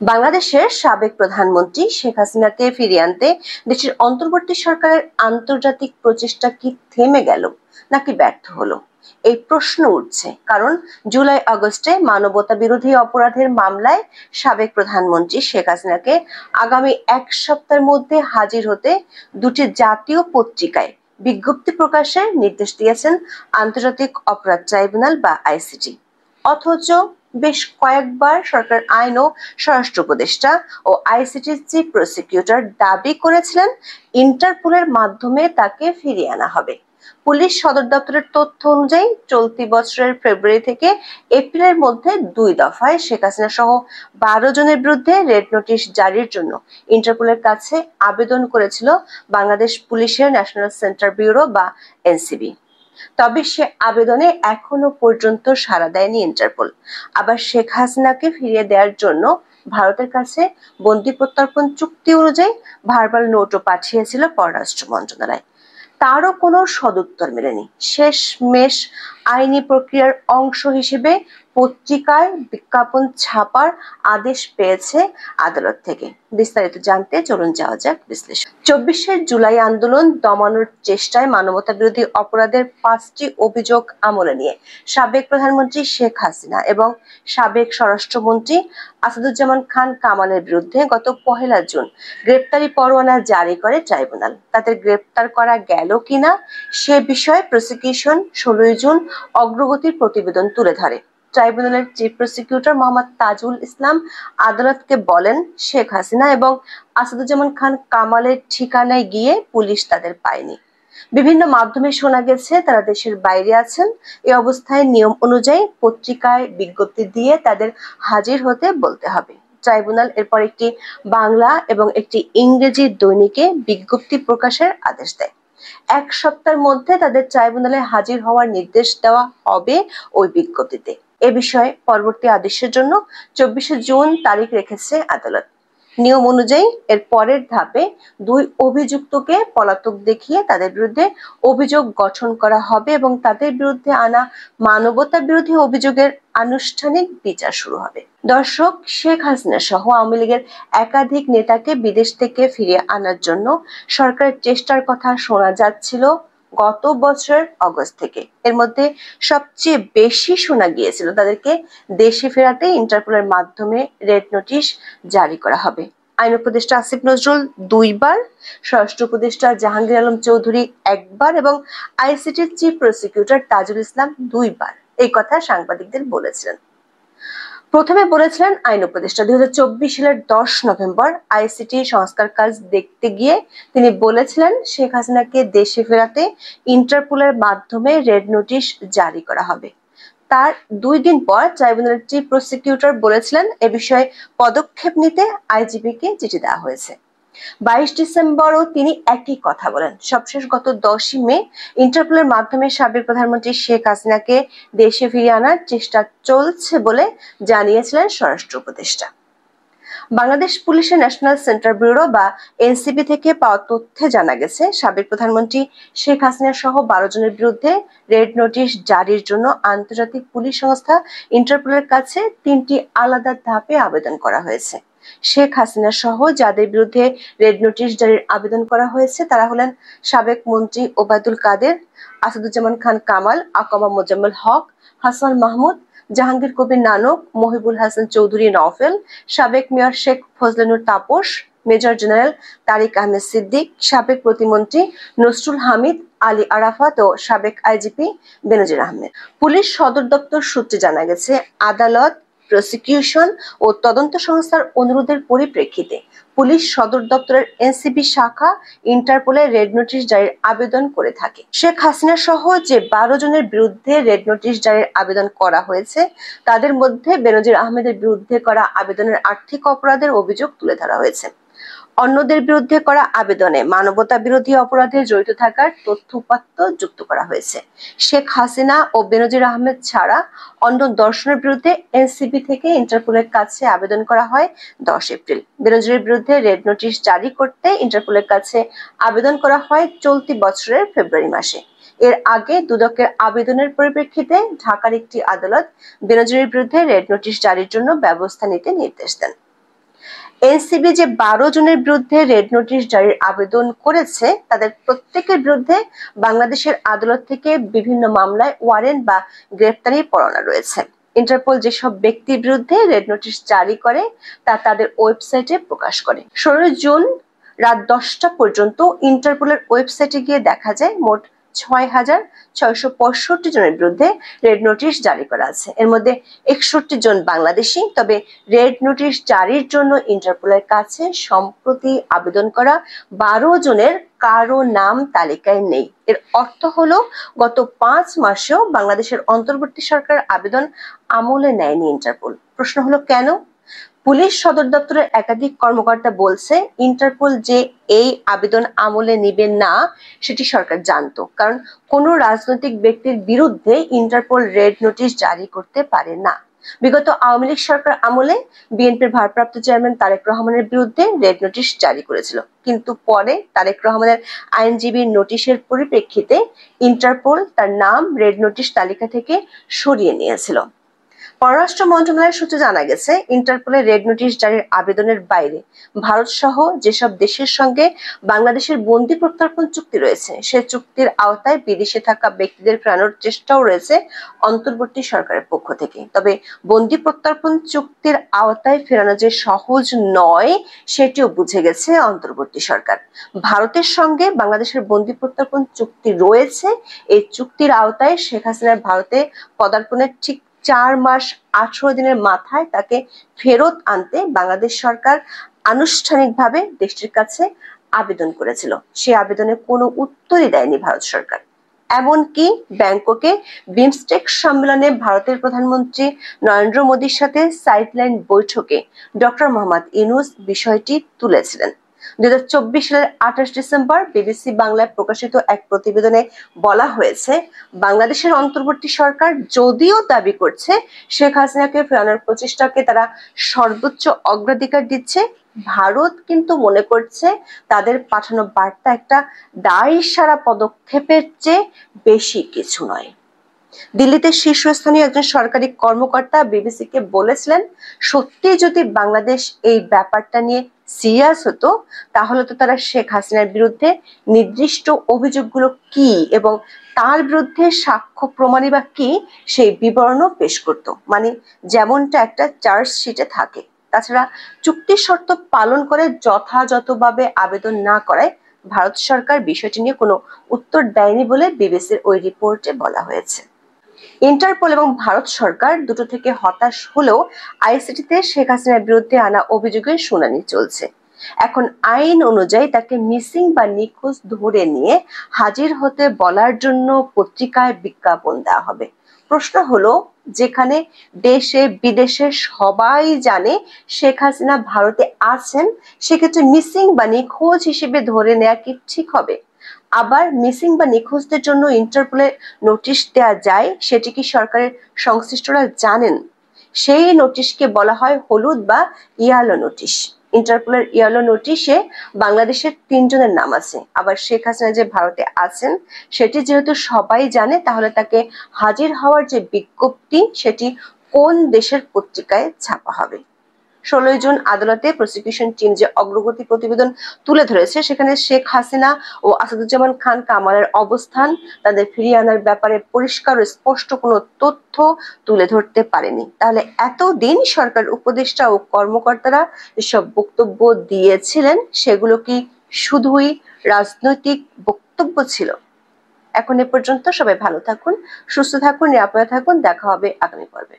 বাংলাদেশের সাবেক প্রধানমন্ত্রী শেখ হাসিনাকে ফিরিয়ে আনতে দেশের অন্তর্বর্তী সরকারের আন্তর্জাতিক প্রচেষ্টা কি থেমে গেল নাকি ব্যর্থ হলো, এই প্রশ্ন উঠছে। কারণ জুলাই আগস্টে মানবতা বিরোধী অপরাধের মামলায় সাবেক প্রধানমন্ত্রী শেখ হাসিনাকে আগামী এক সপ্তাহের মধ্যে হাজির হতে দুটি জাতীয় পত্রিকায় বিজ্ঞপ্তি প্রকাশের নির্দেশ দিয়েছেন আন্তর্জাতিক অপরাধ ট্রাইব্যুনাল বা আইসিটি। অথচ বেশ কয়েকবার সরকার আইন ও স্বরাষ্ট্র উপদেষ্টা ও আইসিটির চিফ প্রসিকিউটর দাবি করেছিলেন ইন্টারপোলের মাধ্যমে তাকে ফিরিয়ে আনা হবে। পুলিশ সদর দপ্তরের তথ্য অনুযায়ী চলতি বছরের ফেব্রুয়ারি থেকে এপ্রিলের মধ্যে 2 দফায় শেখ হাসিনা সহ 12 জনের বিরুদ্ধে রেড নোটিশ জারির জন্য ইন্টারপোলের কাছে আবেদন করেছিল বাংলাদেশ পুলিশের ন্যাশনাল সেন্টার ব্যুরো বা এনসিবি। তবে সে আবেদনে এখনো পর্যন্ত সাড়া দেয়নি ইন্টারপোল। আবার শেখ হাসিনাকে ফিরিয়ে দেওয়ার জন্য ভারতের কাছে বন্দী প্রত্যর্পণ চুক্তি অনুযায়ী ভার্বাল নোটও পাঠিয়েছিল পররাষ্ট্র মন্ত্রণালয়। তারও কোনো সদুত্তর মেলেনি। শেষমেশ আইনি প্রক্রিয়ার অংশ হিসেবে পত্রিকায় বিজ্ঞাপন ছাপার আদেশ পেয়েছে আদালত থেকে। বিস্তারিত জানতে চলুন যাওয়া যাক বিশ্লেষণ। 24শে জুলাই আন্দোলন দমানোর চেষ্টায় মানবতা বিরোধী অপরাধের 5টি অভিযোগ আমলে নিয়ে সাবেক প্রধানমন্ত্রী শেখ হাসিনা এবং সাবেক স্বরাষ্ট্রমন্ত্রী আসাদুজ্জামান খান কামালের বিরুদ্ধে গত 1 জুন গ্রেপ্তারি পরোয়ানা জারি করে ট্রাইব্যুনাল। তাদের গ্রেপ্তার করা গেল কিনা সে বিষয়ে প্রসিকিউশন 16 জুন অগ্রগতির প্রতিবেদন তুলে ধরে। ট্রাইব্যুনালের চিফ প্রসিকিউটর মোহাম্মদ তাজুল ইসলাম আদালতকে বলেন, শেখ হাসিনা এবং আসাদুজ্জামান খান কামালের ঠিকানায় গিয়ে পুলিশ তাদের পায়নি। বিভিন্ন মাধ্যমে শোনা গেছে তারা দেশের বাইরে আছেন। এই অবস্থায় নিয়ম অনুযায়ী পত্রিকায় বিজ্ঞপ্তি দিয়ে তাদের হাজির হতে বলতে হবে। ট্রাইব্যুনাল এরপর একটি বাংলা এবং একটি ইংরেজি দৈনিকে বিজ্ঞপ্তি প্রকাশের আদেশ দেয়। 1 সপ্তাহের মধ্যে তাদের ট্রাইব্যুনালে হাজির হওয়ার নির্দেশ দেওয়া হবে ওই বিজ্ঞপ্তিতে। এ বিষয়ে পরবর্তী আদেশের জন্য 24শে জুন তারিখ রেখেছে আদালত। নিয়ম অনুযায়ী এর পরের ধাপে 2 অভিযুক্তকে পলাতক দেখিয়ে তাদের বিরুদ্ধে অভিযোগ গঠন করা হবে এবং তাদের বিরুদ্ধে আনা মানবতা বিরোধী অভিযোগের আনুষ্ঠানিক বিচার শুরু হবে। দর্শক, শেখ হাসিনা সহ আওয়ামী লীগের একাধিক নেতাকে বিদেশ থেকে ফিরিয়ে আনার জন্য সরকারের চেষ্টার কথা শোনা যাচ্ছিল গত বছরের অগস্ট থেকে। এর মধ্যে সবচেয়ে বেশি শোনা গিয়েছিল তাদেরকে দেশে ফেরাতে ইন্টারপোলের মাধ্যমে রেড নোটিশ জারি করা হবে। আইন উপদেষ্টা আসিফ নজরুল 2 বার, স্বরাষ্ট্র উপদেষ্টা জাহাঙ্গীর আলম চৌধুরী 1 বার এবং আইসিটির চিফ প্রসিকিউটর তাজুল ইসলাম 2 বার এই কথা সাংবাদিকদের বলেছিলেন। প্রথমে বলেছিলেন আইন উপদেষ্টা 2024 সালের 10 নভেম্বর আইসিটি সংস্কার কাজ দেখতে গিয়ে তিনি বলেছিলেন শেখ হাসিনাকে দেশে ফেরাতে ইন্টারপোলের মাধ্যমে রেড নোটিশ জারি করা হবে। তার 2 দিন পর ট্রাইব্যুনালের চিফ প্রসিকিউটর বলেছিলেন এ বিষয়ে পদক্ষেপ নিতে আইজিপিকে চিঠি দেওয়া হয়েছে। 22 ডিসেম্বরও তিনি একই কথা বলেন। সবশেষ গত 10 মে ইন্টারপোলের মাধ্যমে সাবেক প্রধানমন্ত্রী শেখ হাসিনাকে দেশে ফিরিয়ে আনার চেষ্টা চলছে বলে জানিয়েছিলেন স্বরাষ্ট্র উপদেষ্টা। বাংলাদেশ পুলিশের ন্যাশনাল সেন্টার ব্যুরো বা এনসিবি থেকে পাওয়া তথ্যে জানা গেছে সাবেক প্রধানমন্ত্রী শেখ হাসিনা সহ 12 জনের বিরুদ্ধে রেড নোটিশ জারির জন্য আন্তর্জাতিক পুলিশ সংস্থা ইন্টারপোলের কাছে 3টি আলাদা ধাপে আবেদন করা হয়েছে। শেখ হাসিনা সহ যাদের বিরুদ্ধে রেড নোটিশ জারির আবেদন করা হয়েছে তারা হলেন সাবেক মন্ত্রী ওবায়দুল কাদের, আসাদুজ্জামান খান কামাল, আকামা মোজাম্মেল হক, হাসান মাহমুদ, জাহাঙ্গীর কবির নানক, মহিবুল হাসান চৌধুরী নওফেল, সাবেক mayor Sheikh Fazle Noor Taposh, major general Tariq Ahmed Siddique, সাবেক প্রতিমন্ত্রী নসরুল হামিদ, আলী আরাফাত ও সাবেক আইজিপি বেনজির আহমেদ। পুলিশ সদর দপ্তর সূত্রে জানা গেছে আদালত, প্রসিকিউশন ও তদন্ত সংস্থার অনুরোধের পরিপ্রেক্ষিতে পুলিশ সদর দপ্তরের এনসিবি শাখা ইন্টারপোলে রেড নোটিশ জারির আবেদন করে থাকে। শেখ হাসিনা সহ যে 12 জনের বিরুদ্ধে রেড নোটিশ জারির আবেদন করা হয়েছে তাদের মধ্যে বেনজির আহমেদের বিরুদ্ধে করা আবেদনের আর্থিক অপরাধের অভিযোগ তুলে ধরা হয়েছে। অন্যদের বিরুদ্ধে করা আবেদনে মানবতা বিরোধী অপরাধে জড়িত থাকার তথ্য উপাত্ত যুক্ত করা হয়েছে। শেখ হাসিনা ও বেনজির আহমেদ ছাড়া অন্য 10 জনের বিরুদ্ধে এনসিবি থেকে ইন্টারপোলের কাছে আবেদন করা হয় 10 এপ্রিল। বেনজিরের বিরুদ্ধে রেড নোটিশ জারি করতে ইন্টারপোলের কাছে আবেদন করা হয় চলতি বছরের ফেব্রুয়ারি মাসে। এর আগে দুদকের আবেদনের পরিপ্রেক্ষিতে ঢাকার একটি আদালত বেনজিরের বিরুদ্ধে রেড নোটিশ জারির জন্য ব্যবস্থা নিতে নির্দেশ দেন। এনসিবি যে 12 জনের বিরুদ্ধে রেড নোটিশ জারির আবেদন করেছে তাদের প্রত্যেকের বিরুদ্ধে বাংলাদেশের আদালত থেকে বিভিন্ন মামলায় ওয়ারেন্ট বা গ্রেফতারি পরোয়ানা রয়েছে। ইন্টারপোল যেসব ব্যক্তির বিরুদ্ধে রেড নোটিশ জারি করে তা তাদের ওয়েবসাইটে প্রকাশ করে। 16 জুন রাত 10টা পর্যন্ত ইন্টারপোলের ওয়েবসাইটে গিয়ে দেখা যায় মোট 6,665 জনের বিরুদ্ধে রেড নোটিশ জারি করা আছে। এর মধ্যে 61 জন বাংলাদেশি। তবে রেড নোটিশ জারির জন্য ইন্টারপোলের কাছে সম্প্রতি আবেদন করা 12 জনের কারো নাম তালিকায় নেই। এর অর্থ হলো গত 5 মাসেও বাংলাদেশের অন্তর্বর্তী সরকার আবেদন আমলে নেয়নি ইন্টারপোল। প্রশ্ন হলো কেন? পুলিশ সদর দপ্তরের একাধিক কর্মকর্তা বলছে ইন্টারপোল যে এই আবেদন আমলে নিবে না সেটি সরকার জানতো, কারণ কোনো রাজনৈতিক ব্যক্তির বিরুদ্ধে ইন্টারপোল রেড নোটিশ জারি করতে পারে না। বিগত আওয়ামী লীগ সরকার আমলে বিএনপির ভারপ্রাপ্ত চেয়ারম্যান তারেক রহমানের বিরুদ্ধে রেড নোটিশ জারি করেছিল, কিন্তু পরে তারেক রহমানের আইনজীবীর নোটিশের পরিপ্রেক্ষিতে ইন্টারপোল তার নাম রেড নোটিশ তালিকা থেকে সরিয়ে নিয়েছিল। পররাষ্ট্র মন্ত্রণালয়ের সূত্রে জানা গেছে ইন্টারপোলের রেড নোটিশ জারির আবেদনের বাইরে ভারত সহ যেসব দেশের সঙ্গে বাংলাদেশের বন্দি প্রত্যর্পণ চুক্তি রয়েছে সে চুক্তির আওতায় বিদেশে থাকা ব্যক্তিদের ফেরানোর চেষ্টাও রয়েছে অন্তর্বর্তী সরকারের পক্ষ থেকে। তবে বন্দি প্রত্যর্পণ চুক্তির আওতায় ফেরানো যে সহজ নয় সেটিও বুঝে গেছে অন্তর্বর্তী সরকার। ভারতের সঙ্গে বাংলাদেশের বন্দি প্রত্যর্পণ চুক্তি রয়েছে। এই চুক্তির আওতায় শেখ হাসিনার ভারতে পদার্পণের ঠিক 4 মাস 18 দিনের মাথায় তাকে ফেরত আনতে বাংলাদেশ সরকার আনুষ্ঠানিকভাবে দেশটির কাছে আবেদন করেছিল। সেই আবেদনে কোনো উত্তরই দেয়নি ভারত সরকার। এমনকি ব্যাংককে বিমস্টেক সম্মেলনে ভারতের প্রধানমন্ত্রী নরেন্দ্র মোদীর সাথে সাইডলাইন বৈঠকে ডক্টর মোহাম্মদ ইউনূস বিষয়টি তুলেছিলেন। 2024 সালের 28 ডিসেম্বর বিবিসি বাংলায় প্রকাশিত এক প্রতিবেদনে বলা হয়েছে বাংলাদেশের অন্তর্বর্তী সরকার যদিও দাবি করছে শেখ হাসিনাকে ফেরানোর প্রচেষ্টাকে তারা সর্বোচ্চ অগ্রাধিকার দিচ্ছে, ভারত কিন্তু মনে করছে তাদের পাঠানো বার্তা একটা দায়সারা পদক্ষেপের চেয়ে বেশি কিছু নয়। দিল্লিতে শীর্ষস্থানীয় একজন সরকারি কর্মকর্তা বিবিসিকে বলেছিলেন সত্যি যদি বাংলাদেশ এই ব্যাপারটা নিয়ে সিরিয়াস হতো তাহলে তো তারা শেখ হাসিনার বিরুদ্ধে নির্দিষ্ট অভিযোগগুলো কি এবং তার বিরুদ্ধে সাক্ষ্য প্রমাণই বা কি সেই বিবরণও পেশ করত, মানে যেমনটা একটা চার্জশিটে থাকে। তাছাড়া চুক্তির শর্ত পালন করে যথাযথভাবে আবেদন না করায় ভারত সরকার বিষয়টি নিয়ে কোনো উত্তর দেয়নি বলে বিবিসির ওই রিপোর্টে বলা হয়েছে। ইন্টারপোল এবং ভারত সরকার দুটো থেকে হতাশ হলেও আইসিটিতে শেখ হাসিনার বিরুদ্ধে আনা অভিযোগের শুনানি চলছে। এখন আইন অনুযায়ী তাকে মিসিং বা নিখোঁজ ধরে নিয়ে হাজির হতে বলার জন্য পত্রিকায় বিজ্ঞাপন দেওয়া হবে। প্রশ্ন হলো যেখানে দেশে বিদেশে সবাই জানে শেখ হাসিনা ভারতে আছেন সেক্ষেত্রে মিসিং বা নিখোঁজ হিসেবে ধরে নেওয়া কি ঠিক হবে? আবার মিসিং বা নিখোঁজদের জন্য ইন্টারপোলে নোটিশ দেওয়া যায় সেটি কি সরকারের সংশ্লিষ্টরা জানেন? সেই নোটিশকে বলা হয় হলুদ বা ইয়েলো নোটিশ। ইন্টারপোলের ইয়েলো নোটিশে বাংলাদেশের 3 জনের নাম আছে। আবার শেখ হাসিনা যে ভারতে আছেন সেটি যেহেতু সবাই জানে তাহলে তাকে হাজির হওয়ার যে বিজ্ঞপ্তি সেটি কোন দেশের পত্রিকায় ছাপা হবে? 16 জুন আদালতে প্রসিকিউশন টিম যে অগ্রগতি প্রতিবেদন তুলে ধরেছে সেখানে শেখ হাসিনা ও আসাদুজ্জামান খান কামালের অবস্থান, তাদের ফিরিয়ে আনার ব্যাপারে পরিষ্কার ও স্পষ্ট কোনো তথ্য তুলে ধরতে পারেনি। তাহলে এতদিন সরকার উপদেষ্টা ও কর্মকর্তারা যেসব বক্তব্য দিয়েছিলেন সেগুলো কি শুধুই রাজনৈতিক বক্তব্য ছিল? এখন এ পর্যন্ত। সবাই ভালো থাকুন, সুস্থ থাকুন, নিরাপদে থাকুন। দেখা হবে আগামী পর্বে।